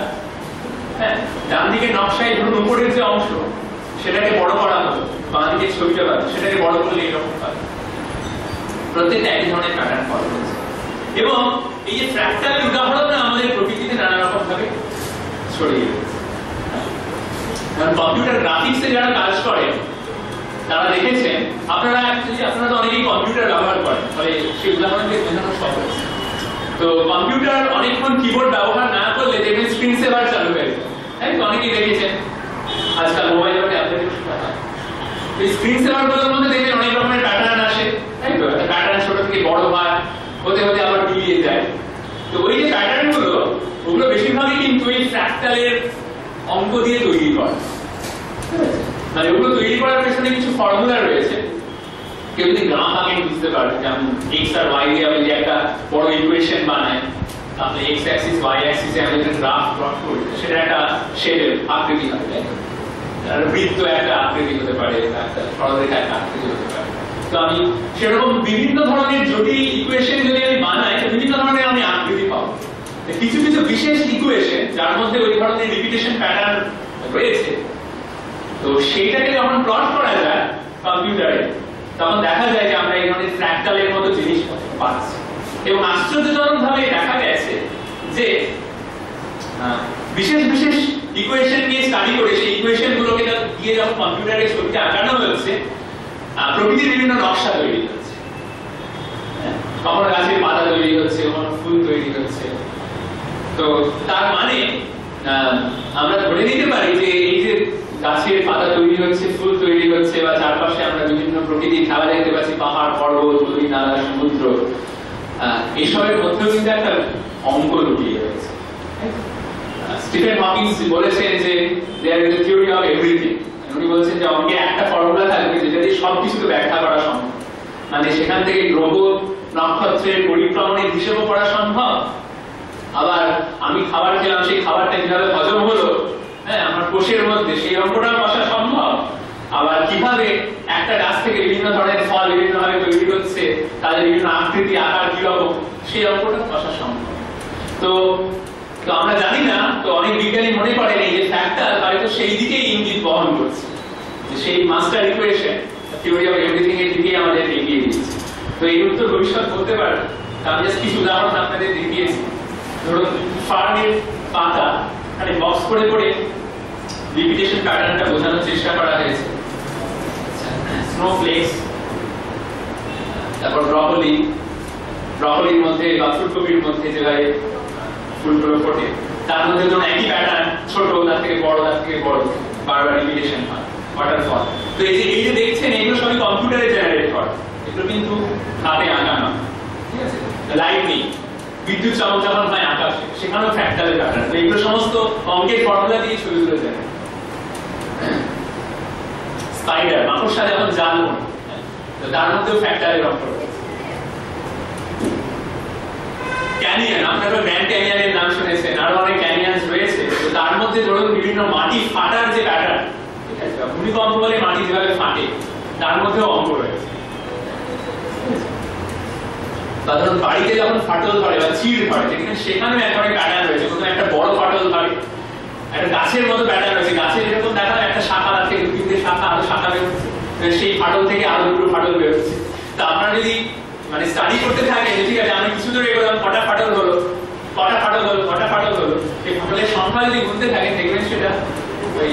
হ্যাঁ, ডান দিকের নকশায় ধরুন উপরের যে অংশ সেটাকে বড় করা হলো, বাঁ দিকের ছবিটা পাবে সেটাকে বড় করলে এরকম পাবে। প্রত্যেকটা একই ধরনের প্যাটার্ন ফলো করছে, এবং এই যে ফ্র্যাক্টাল উদাহরণটা আমাদের প্রকৃতিতে নানা রকম ভাবে ছড়িয়ে রয়েছে। কম্পিউটার গ্রাফিক্সে যারা কাজ করে তারা দেখেছেন, আপনারা তো অনেকেই কম্পিউটার ব্যবহার করেন, ফলে সেই উদাহরণকে বোঝানো সহজ। তো কম্পিউটার অনেকক্ষণ কিবোর্ড ব্যবহার না করলে দেখবেন স্ক্রিন সেভার চালু হয়ে যায়, তাই তো অনেকেই দেখেছেন, আজকাল মোবাইলের অ্যাপ্লিকেশন হয়। এই স্ক্রিন সেভার গুলোর মধ্যে দেখবেন অনেক রকমের প্যাটার্ন আসে, তাই তো, প্যাটার্ন ছোট থেকে বড় হয়, হতে হতে আবার মিলিয়ে যায়। তো ওই যে প্যাটার্ন গুলো, ওগুলো বেশিরভাগই কিন্তু এই ফ্র্যাক্টালের অঙ্ক দিয়ে তৈরি করা, মানে ওগুলো তৈরি করার পেছনে কিছু ফর্মুলা রয়েছে। কেউ যদি গ্রাফ আঁকেন বুঝতে পারবে, যেমন এক্স আর ওয়াই দিয়ে আমি যে একটা বড় ইকুয়েশন বানাই, তাহলে এক্স অ্যাক্সিস ওয়াই অ্যাক্সিসে আমি একটা গ্রাফ প্লট করি, সেটা একটা শেপের আকৃতি হবে, বৃত্ত একটা আকৃতি হতে পারে, একটা সরলরেখা একটা আকৃতি হতে পারে। তো আমি সেরকম বিভিন্ন ধরনের জটিল ইকুয়েশন যদি আমি বানাই, বিভিন্ন ধরনের আমি আকৃতি পাবো। কিছু কিছু বিশেষ ইকুয়েশন যার মধ্যে ওই ধরনের রিপিটেশন প্যাটার্ন রয়েছে, তো সেইটাকে যখন প্লট করা যায় কম্পিউটারে, তখন দেখা যায় যে আমরা এই ধরনের ফ্র্যাক্টালের মতো জিনিস পাচ্ছি। এবং আশ্চর্যজনক ভাবে দেখা গেছে যে বিশেষ বিশেষ ইকুয়েশন নিয়ে স্টাডি করে সেই ইকুয়েশন গুলোকে দিয়ে যখন কম্পিউটারে ছবিতে আঁকানো হচ্ছে, প্রকৃতির বিভিন্ন নকশা তৈরি হচ্ছে, কখনো গাছের পাতা তৈরি হচ্ছে, কখনো ফুল তৈরি হচ্ছে। তো তার মানে আমরা ধরে নিতে পারি যে এই যে গাছের পাতা তৈরি হচ্ছে, ফুল তৈরি হচ্ছে, বা চারপাশে আমরা বিভিন্ন প্রকৃতির খেলা দেখতে পাচ্ছি, পাহাড়, পর্বত, নদী, নালা, সমুদ্র, এসবের মধ্যেও কিন্তু একটা অঙ্ক লুকিয়ে রয়েছে। স্টিফেন হকিং বলেছেন যে there is a theory of everything. উনি বলেছেন যে অঙ্কে একটা ফর্মুলা থাকবে যেটা দিয়ে সবকিছুকে ব্যাখ্যা করা সম্ভব, মানে সেখান থেকে গ্রহ নক্ষত্রের পরিক্রমণের হিসেবও করা সম্ভব, আবার আমি খাবার খেলাম সেই খাবারটা কিভাবে হজম হলো, হ্যাঁ, আমার কোষের মধ্যে সেই অঙ্কটাও কষা সম্ভব, আবার কিভাবে একটা গাছ থেকে বিভিন্ন ধরনের ফল বিভিন্ন ভাবে তৈরি তাদের বিভিন্ন আকৃতি আকার কিরকম সেই অঙ্কটা কষা সম্ভব। তো তো আমরা জানি না, তো অনেক বিজ্ঞানী মনে করেন এই যে ফ্যাক্টর হয়তো সেই দিকেই ইঙ্গিত বহন করছে, যে সেই master equation theory of everything এর দিকে আমাদের এগিয়ে দিচ্ছে। তো এই উত্তর ভবিষ্যৎ বলতে পারে। আমি জাস্ট কিছু উদাহরণ আপনাদের দেখিয়েছি। ধরুন ফার্নের পাতা মানে বক্স করে করে রিপিটেশন প্যাটার্নটা বোঝানোর চেষ্টা করা হয়েছে। স্নোফ্লেক্স, তারপর ব্রকলির মধ্যে বা ফুলকপির মধ্যে যেভাবে ফুলগুলো ফোটে তার মধ্যে ধরুন একই প্যাটার্ন, ছোট তার থেকে বড়, তার থেকে বড়, বারবার রিপিটেশন হয়, ওয়াটারফল। তো এই যে দেখছেন এগুলো সবই কম্পিউটারে জেনারেট হয়, এগুলো কিন্তু হাতে আঁকা নয়, ঠিক আছে? লাইটনিং, বিদ্যুৎ চমক যখন হয় আকাশে, সেখানেও ফ্র্যাক্টালের প্যাটার্ন। তো এগুলো সমস্ত অঙ্কের ফর্মুলা দিয়ে ছবিগুলো যায়। স্পাইডার, মাকড়সা যখন জাল তো তার মধ্যেও ফ্র্যাক্টালের অঙ্ক রয়েছে। ক্যানিয়ন, আপনারা গ্র্যান্ড ক্যানিয়নের নাম শুনেছেন, আরো অনেক ক্যানিয়নস রয়েছে। তো তার মধ্যে ধরুন বিভিন্ন মাটি ফাটার যে প্যাটার্ন, ঠিক আছে, ভূমিকম্প বলে মাটি যেভাবে ফাটে তার মধ্যেও অঙ্ক রয়েছে। বা ধরুন বাড়িতে যখন ফাটল ধরে বা চিড় ধরে, সেখানেও এক ধরনের প্যাটার্ন রয়েছে। প্রথমে একটা বড় ফাটল ধরে, একটা গাছের মতো প্যাটার্ন রয়েছে, গাছের যেরকম দেখা যায় একটা শাখা থেকে তিনটে শাখা, আরো শাখা বেরোচ্ছে, সেই ফাটল থেকে আরো দুটো ফাটল বেরোচ্ছে। তো আপনারা যদি মানে স্টাডি করতে থাকেন, ঠিক আছে, আমি কিছু দূরে এগোলাম, কটা ফাটল হলো, এই ফাটলের সংখ্যা যদি গুনতে থাকেন দেখবেন সেটা ওই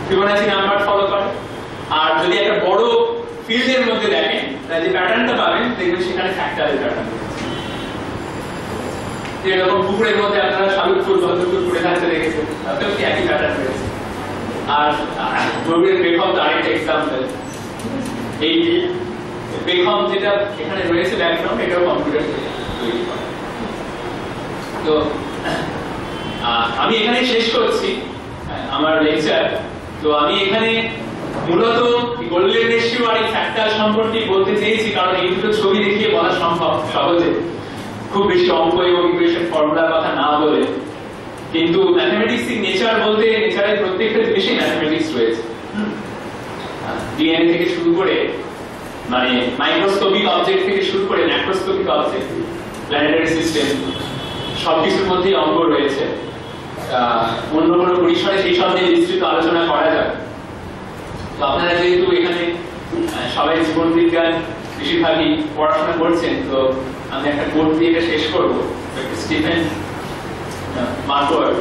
ফিবোনাচি নাম্বার ফলো করে। আর যদি একটা বড় ফিল্ডের মধ্যে দেখেন, যে প্যাটার্নটা পাবেন দেখবেন সেখানে ফ্র্যাক্টালের প্যাটার্ন। এরকম পুকুরের মধ্যে আপনারা শালুক ফুল, ভদ্রফুল ফুটে থাকতে দেখেছেন, তাতেও কি একই প্যাটার্ন রয়েছে। আর গভীরের বেখম আরেকটা এক্সাম্পল, এই বেখম যেটা এখানে রয়েছে ব্যাকগ্রাউন্ড, এটাও কম্পিউটার তৈরি করে। তো আমি এখানে শেষ করছি আমার লেকচার। তো আমি এখানে মূলত গোল্ডেন রেশিও আর এই ফ্র্যাক্টাল সম্পর্কে বলতে চেয়েছি, কারণ এই দুটো ছবি দেখিয়ে বলা সম্ভব সহজে, খুব বেশি অঙ্ক এবং ইকুয়েশন ফর্মুলার কথা না বলে। কিন্তু ম্যাথমেটিক্স এর নেচার বলতে, নেচারের প্রত্যেকটা জিনিসে ম্যাথমেটিক্স রয়েছে। ডিএনএ থেকে শুরু করে, মানে মাইক্রোস্কোপিক অবজেক্ট থেকে শুরু করে ম্যাক্রোস্কোপিক অবজেক্ট, প্ল্যানেটারি সিস্টেম, সবকিছুর মধ্যেই অঙ্ক রয়েছে। অন্য কোনো পরিসরে সেই সব নিয়ে বিস্তৃত আলোচনা করা যাবে। তো আপনারা যেহেতু এখানে সবাই জীবন বিজ্ঞান বেশিরভাগই পড়াশোনা করছেন, তো আমি একটা কোট দিয়ে এটা শেষ করবো। স্টিফেন মার্কোয়ার,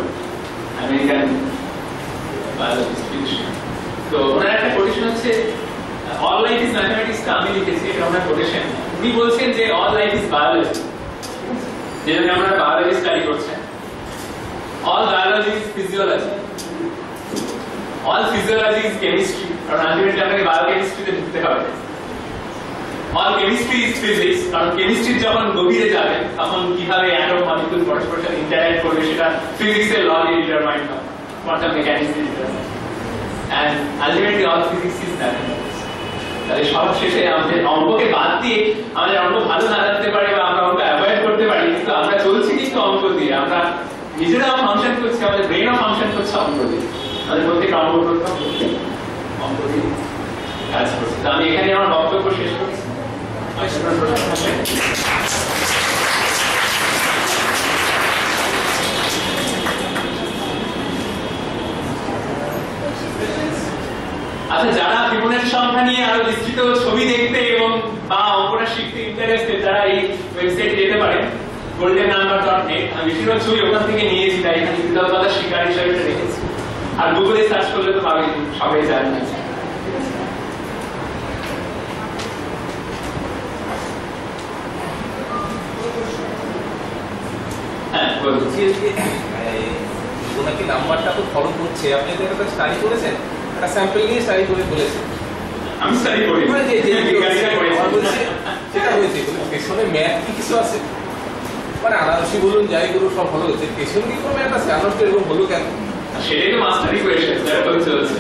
আমেরিকান বায়োলজিস্ট। তো ওনার একটা কোটেশন হচ্ছে, অল লাইফ ইজ ম্যাথমেটিক্স। আমি লিখেছি, এটা ওনার কোটেশন। উনি বলছেন যে অল লাইফ ইজ বায়োলজি, যেখানে আমরা বায়োলজি স্টাডি করছেন। All biology is physiology, all physiology is chemistry, কারণ আলটিমেটলি আপনাকে বায়োকেমিস্ট্রিতে ঢুকতে হবে। অল কেমিস্ট্রি ইজ ফিজিক্স, কারণ কেমিস্ট্রি যখন গভীরে যাবে তখন কিভাবে অ্যাটম মলিকিউল পরস্পরের সাথে ইন্টারঅ্যাক্ট করবে সেটা ফিজিক্সের ল দিয়ে ডিটারমাইন হয়, কোয়ান্টাম মেকানিক্স দিয়ে determine. And ultimately all physics is mathematics. তাহলে সব শেষে আমাদের অঙ্ককে বাদ দিয়ে, আমাদের অঙ্ক ভালো না লাগতে পারে বা আমরা অঙ্ক অ্যাভয়েড করতে পারি, কিন্তু আমরা চলছি কিন্তু অঙ্ক দিয়ে, আমরা নিজেরাও ফাংশন করছি, আমাদের ব্রেনও ফাংশন করছে অঙ্ক দিয়ে, আমাদের প্রত্যেকটা অঙ্ক করতে অঙ্ক দিয়ে কাজ করছে। তো আমি এখানে আমার বক্তব্য শেষ করছি। আচ্ছা, যারা ফিবোনাচি সংখ্যা নিয়ে আরো বিস্তৃত ছবি দেখতে এবং বা অঙ্কটা শিখতে ইন্টারেস্টেড, তারা এই ওয়েবসাইটে যেতে পারেন, goldenNumber.net। আমি বেশিরভাগ ছবি ওখান থেকে নিয়েছি, তাই এখানে বিদ্যালয় শিকার হিসাবে রেখেছি। আর গুগলে সার্চ করলে তো পাবেন, সবাই জানেন। হ্যাঁ, বলছি ওনাকে নাম্বারটা তো ফলো করছে, আপনি তো একটা স্টাডি করেছেন, একটা স্যাম্পল নিয়ে স্টাডি করে বলেছেন। আমি স্টাডি করি, সেটা হয়েছে পেছনে ম্যাথ কি কিছু আছে, মানে আনারসি বলুন যাই বলুন সব ভালো হচ্ছে, পেছনে কি কোনো ম্যাথ আছে? আনারসটা এরকম হলো কেন? সেটাই তো মাস্টার ইকুয়েশন, যেটা চলছে।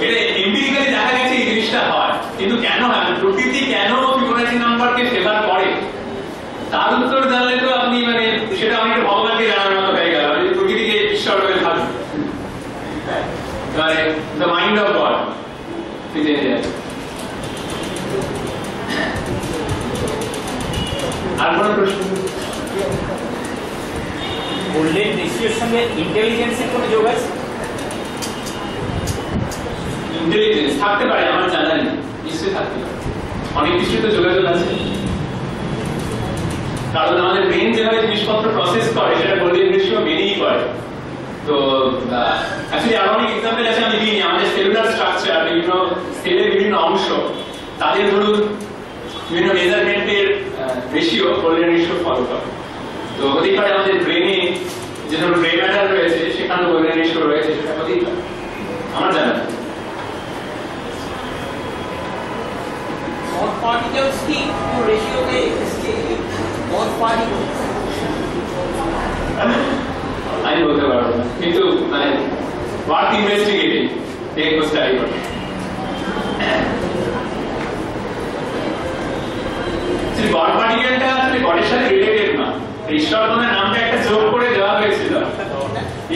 এটা এমপিরিক্যালি দেখা গেছে এই জিনিসটা হয়, কিন্তু কেন হয়, প্রকৃতি কেন ফিবোনাচি নাম্বারকে ফেভার করে, তার উত্তর জানলে তো আপনি মানে সেটা অনেকটা ভগবানকে জানার মতো হয়ে গেল। আমি প্রকৃতিকে ঈশ্বর বলে ভাবি, মানে দ্য মাইন্ড অফ গড। আর কোনো প্রশ্ন? গোল্ডেন রেশিওর সঙ্গে ইন্টেলিজেন্সের কোনো যোগ আছে? ইন্টেলিজেন্স থাকতে পারে, আমার জানা নেই, নিশ্চয়ই থাকতে পারে। অনেক কিছু তো যোগাযোগ আছে, কারণ আমাদের ব্রেন যেভাবে জিনিসপত্র প্রসেস করে সেটা গোল্ডেন রেশিও মেনেই করে। তো অ্যাকচুয়ালি আরো অনেক এক্সাম্পল আছে, আমি দিইনি। আমাদের সেলুলার স্ট্রাকচার, বিভিন্ন সেলের বিভিন্ন অংশ, তাদের ধরুন বিভিন্ন মেজারমেন্টের রেশিও গোল্ডেন রেশিও ফলো করে। তো হতেই পারে আমাদের ব্রেনে যে ধরুন গ্রে ম্যাটার রয়েছে সেখানে গোল্ডেন রেশিও রয়েছে, সেটা হতেই পারে, আমার জানা নেই। और पार्टिकल्स की जो रेशियो है इसके और पार्टिकल्स আমি বলতে পারবো না, কিন্তু মানে ওয়ার্থ ইনভেস্টিগেটিং এই স্টাডি করতে। গড পার্টিকেলটা আসলে গডের সাথে রিলেটেড না, ঈশ্বরগণা নামটা একটা যোগ করে দেওয়া হয়েছিল।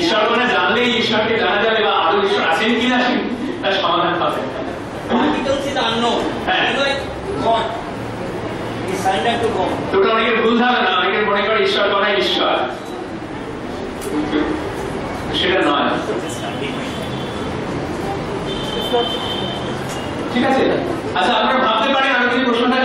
ঈশ্বরগণা জানলেই ঈশ্বরকে জানা যাবে, বা আদৌ ঈশ্বর আছেন কিনা তার সমাধান পাবে। particles is unknown. হ্যাঁ। It's like God. He signed up to God. তো ওটা অনেকের ভুল ধারণা, অনেকের মনে করে ঈশ্বরগণা ঈশ্বর, কিন্তু সেটা নয়। ঠিক আছে, আচ্ছা আপনারা ভাবতে পারেন, আমি যদি প্রশ্নটা